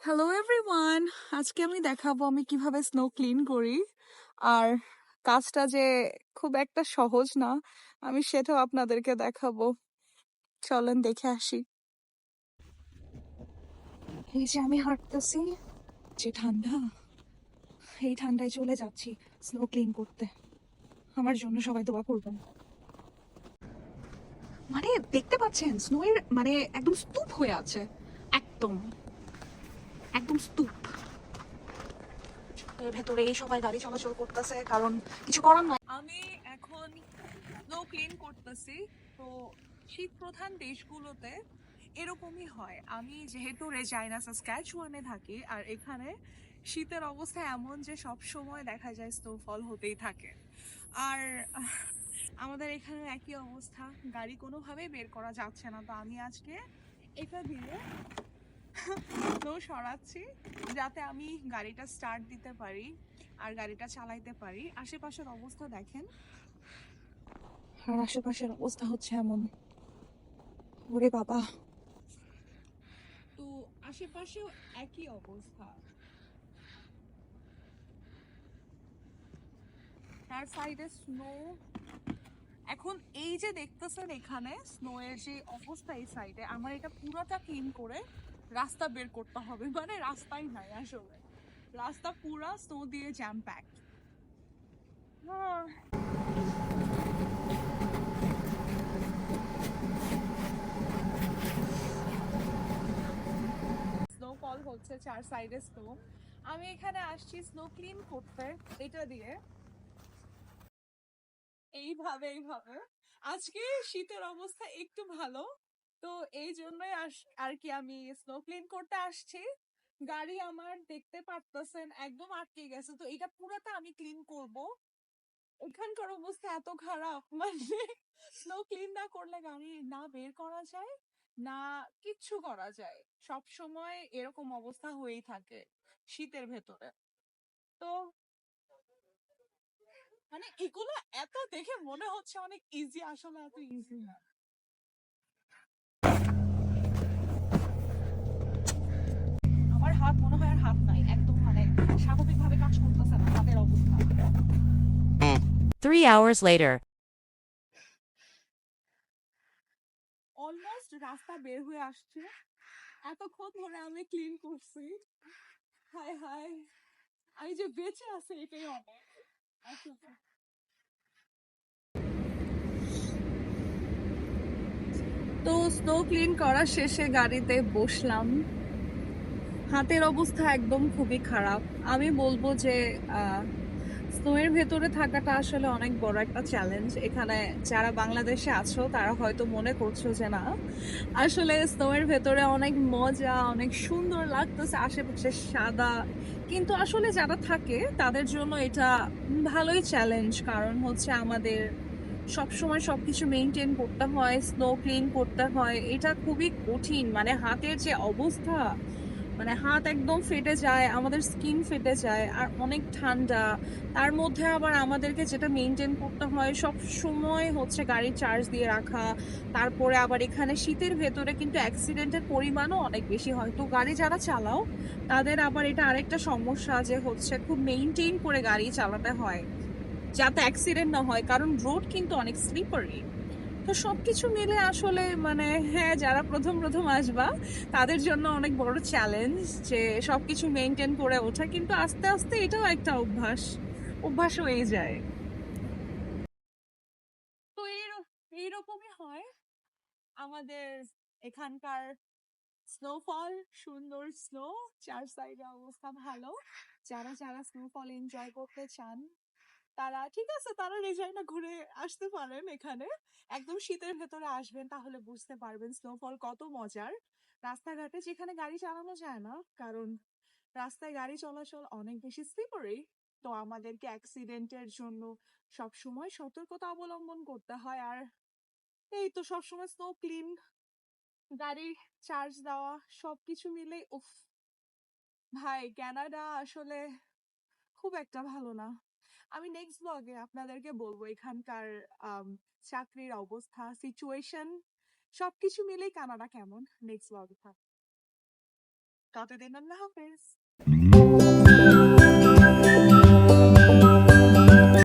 Hello everyone, আজকে আমি দেখাবো আমি কিভাবে স্নো ক্লিন করি। আর কাজটা যে খুব একটা সহজ না, আমি সেটাও আপনাদেরকে দেখাবো। চলেন দেখে আসি। এই যে আমি হাঁটতেছি, যে ঠান্ডা, এই ঠান্ডায় চলে যাচ্ছি স্নো ক্লিন করতে। আমার জন্য সবাই দোয়া করবেন। মানে দেখতে পাচ্ছেন স্নোয়ের মানে একদম স্তূপ হয়ে আছে, একদম একদম স্তূপ। এর ভেতরে সবাই গাড়ি চলাচল করতেছে, কারণ কিছু করার নাই। আমি এখন স্নো ক্লিন করতেছি। তো শীত প্রধান দেশগুলোতে এরকমই হয়। আমি যেহেতু রেজাইনা সাসক্যাচুয়ানে থাকি, আর এখানে শীতের অবস্থা এমন যে সব সময় দেখা যায় স্নোফল হতেই থাকে। আর আমাদের এখানে একই অবস্থা, গাড়ি কোনোভাবেই বের করা যাচ্ছে না। তো আমি আজকে এটা দিয়ে স্নো সরাচ্ছি, যাতে আমি গাড়িটা স্টার্ট দিতে পারি আর গাড়িটা চালাইতে পারি। আশেপাশের অবস্থা দেখেন, আর আশেপাশের অবস্থা হচ্ছে এমন। ওরে বাবা! তো আশেপাশেও একই অবস্থা, তার সাইডে স্নো। এখন এই যে দেখতেছেন এখানে স্নো এর যে অবস্থা, এই সাইডে আমার এটা পুরোটা ক্লিন করে রাস্তা বের করতে হবে। মানে রাস্তাই নাই আসলে, রাস্তা পুরা স্নো দিয়ে জ্যাম প্যাক। স্নোফল হচ্ছে, চার সাইডে স্নো। আমি এখানে আসছি স্নো ক্লিন করতে এটা দিয়ে, এইভাবে এইভাবে। আজকে শীতের অবস্থা একটু ভালো, তো এই জন্যই আর কি আমি স্নো ক্লিন করতে আসছি। গাড়ি আমার দেখতে পারতেছেন একদম আটকে গেছে, তো এটা পুরোটা আমি ক্লিন করব। এখানকার অবস্থা এত খারাপ, মানে স্নো ক্লিন না করলে গাড়ি না বের করা যায়, না কিচ্ছু করা যায়। সব সময় এরকম অবস্থা হয়েই থাকে শীতের ভেতরে। তো মানে এগুলো এত দেখে মনে হচ্ছে অনেক ইজি, আসলে এত ইজি না। আমার হাত মনে হয় আর হাত নাই, একদম মানে স্বাভাবিকভাবে কাজ করতেছে না হাতের অবস্থা। 3 hours later. অলমোস্ট রাস্তা বের হয়ে আসছে, এতক্ষণ ধরে আমি ক্লিন করছি। হায় হায়, আমি যে বেঁচে আছি এটাই অনেক। আচ্ছা, তো স্নো ক্লিন করা শেষে গাড়িতে বসলাম। হাতের অবস্থা একদম খুবই খারাপ। আমি বলবো যে স্নো এর ভেতরে থাকাটা আসলে অনেক বড় একটা চ্যালেঞ্জ। এখানে যারা বাংলাদেশে আছো তারা হয়তো মনে করছো যে না, আসলে স্নো এর ভেতরে অনেক মজা, অনেক সুন্দর লাগতেছে, আশেপাশে সাদা। কিন্তু আসলে যারা থাকে তাদের জন্য এটা ভালোই চ্যালেঞ্জ, কারণ হচ্ছে আমাদের সব সময় সবকিছু মেনটেন করতে হয়, স্নো ক্লিন করতে হয়, এটা খুবই কঠিন। মানে হাতের যে অবস্থা, মানে হাত একদম ফেটে যায়, আমাদের স্কিন ফেটে যায়, আর অনেক ঠান্ডা। তার মধ্যে আবার আমাদেরকে যেটা মেনটেন করতে হয় সব সময় হচ্ছে গাড়ি চার্জ দিয়ে রাখা। তারপরে আবার এখানে শীতের ভেতরে কিন্তু অ্যাক্সিডেন্টের পরিমাণও অনেক বেশি হয়। তো গাড়ি যারা চালাও তাদের আবার এটা আরেকটা সমস্যা, যে হচ্ছে খুব মেনটেন করে গাড়ি চালাতে হয় যাতে অ্যাক্সিডেন্ট না হয়, কারণ রোড কিন্তু অনেক স্লিপারি। তো সবকিছু মিলে আসলে মানে হ্যাঁ, যারা প্রথম প্রথম আসবা তাদের জন্য অনেক বড় চ্যালেঞ্জ যে সবকিছু মেনটেন করে ওঠা, কিন্তু আস্তে আস্তে এটাও একটা অভ্যাস, অভ্যাস হয়ে যায়। তো এইরকমই হয় আমাদের এখানকার স্নোফল। সুন্দর স্নো, চার সাইডে অবস্থা ভালো। যারা যারা স্নোফল এনজয় করতে চান তারা ঠিক আছে, তারা রেজাইনা ঘুরে আসতে পারেন এখানে। একদম শীতের ভেতরে আসবেন, তাহলে বুঝতে পারবেন স্নোফল কত মজার। রাস্তাঘাটে যেখানে গাড়ি চালানো যায় না, কারণ রাস্তায় গাড়ি চলাচল অনেক বেশি স্লিপারি, তো আমাদেরকে অ্যাক্সিডেন্টের জন্য সব সময় সতর্কতা অবলম্বন করতে হয়। আর এই তো সবসময় স্নো ক্লিন, গাড়ি চার্জ দেওয়া, সবকিছু মিলে উফ ভাই, কানাডা আসলে খুব একটা ভালো না। আমি নেক্সট ব্লগে আপনাদেরকে বলবো এখানকার চাকরির অবস্থা, সিচুয়েশন, সবকিছু মিলেই কানাডা কেমন। নেক্সট ব্লগে থাক। ততদিন আল্লাহ হাফেজ।